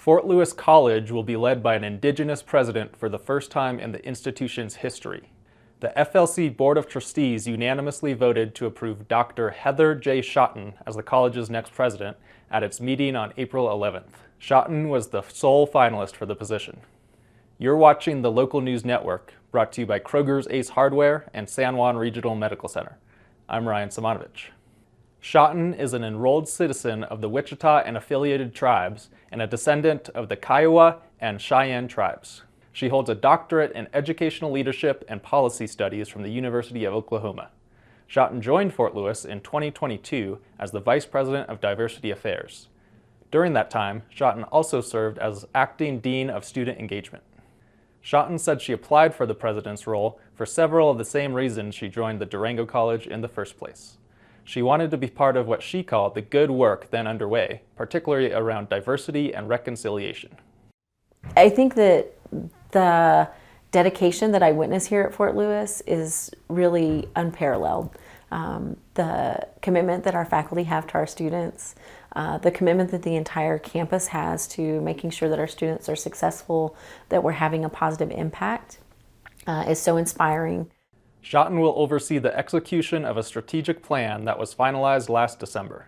Fort Lewis College will be led by an indigenous president for the first time in the institution's history. The FLC Board of Trustees unanimously voted to approve Dr. Heather J. Shotton as the college's next president at its meeting on April 11th. Shotton was the sole finalist for the position. You're watching the Local News Network, brought to you by Kroger's Ace Hardware and San Juan Regional Medical Center. I'm Ryan Simonovich. Shotton is an enrolled citizen of the Wichita and affiliated tribes and a descendant of the Kiowa and Cheyenne tribes. She holds a doctorate in educational leadership and policy studies from the University of Oklahoma. Shotton joined Fort Lewis in 2022 as the Vice President of Diversity Affairs. During that time, Shotton also served as Acting Dean of Student Engagement. Shotton said she applied for the president's role for several of the same reasons she joined the Durango College in the first place. She wanted to be part of what she called the good work then underway, particularly around diversity and reconciliation. I think that the dedication that I witness here at Fort Lewis is really unparalleled. The commitment that our faculty have to our students, the commitment that the entire campus has to making sure that our students are successful, that we're having a positive impact, is so inspiring. Shotton will oversee the execution of a strategic plan that was finalized last December.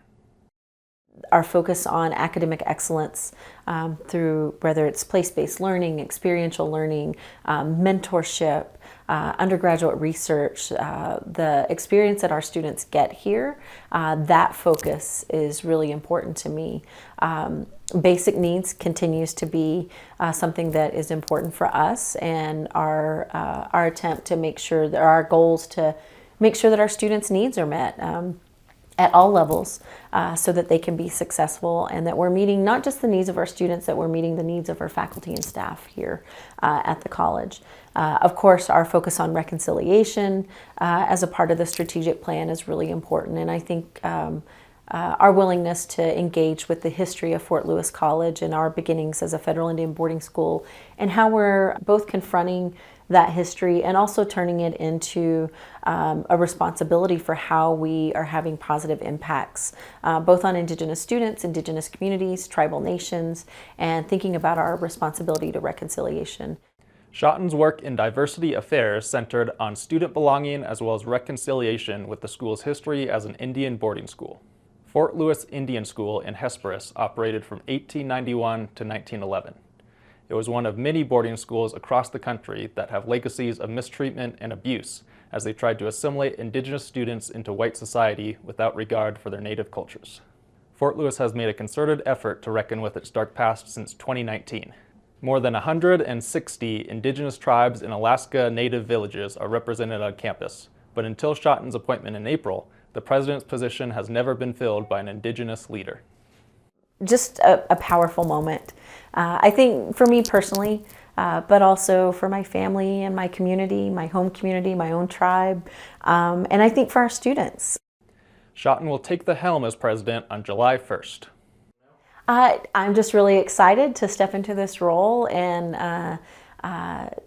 Our focus on academic excellence through whether it's place-based learning, experiential learning, mentorship, undergraduate research, the experience that our students get here, that focus is really important to me. Basic needs continues to be something that is important for us, and our attempt to make sure that our goals to make sure that our students' needs are met at all levels so that they can be successful, and that we're meeting not just the needs of our students, that we're meeting the needs of our faculty and staff here at the college. Of course, our focus on reconciliation as a part of the strategic plan is really important, and I think our willingness to engage with the history of Fort Lewis College and our beginnings as a federal Indian boarding school, and how we're both confronting that history and also turning it into a responsibility for how we are having positive impacts, both on Indigenous students, Indigenous communities, tribal nations, and thinking about our responsibility to reconciliation. Shotton's work in diversity affairs centered on student belonging as well as reconciliation with the school's history as an Indian boarding school. Fort Lewis Indian School in Hesperus operated from 1891 to 1911. It was one of many boarding schools across the country that have legacies of mistreatment and abuse as they tried to assimilate Indigenous students into white society without regard for their native cultures. Fort Lewis has made a concerted effort to reckon with its dark past since 2019. More than 160 Indigenous tribes in Alaska native villages are represented on campus, but until Shotton's appointment in April, the president's position has never been filled by an Indigenous leader. Just a powerful moment. I think for me personally, but also for my family and my community, my home community, my own tribe, and I think for our students. Shotton will take the helm as president on July 1st. I'm just really excited to step into this role and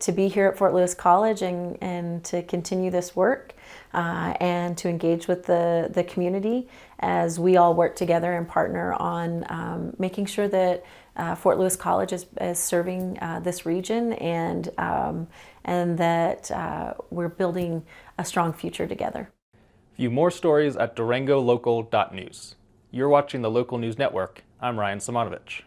to be here at Fort Lewis College and to continue this work and to engage with the community as we all work together and partner on making sure that Fort Lewis College is serving this region and that we're building a strong future together. View more stories at durangolocal.news. You're watching the Local News Network. I'm Ryan Simonovich.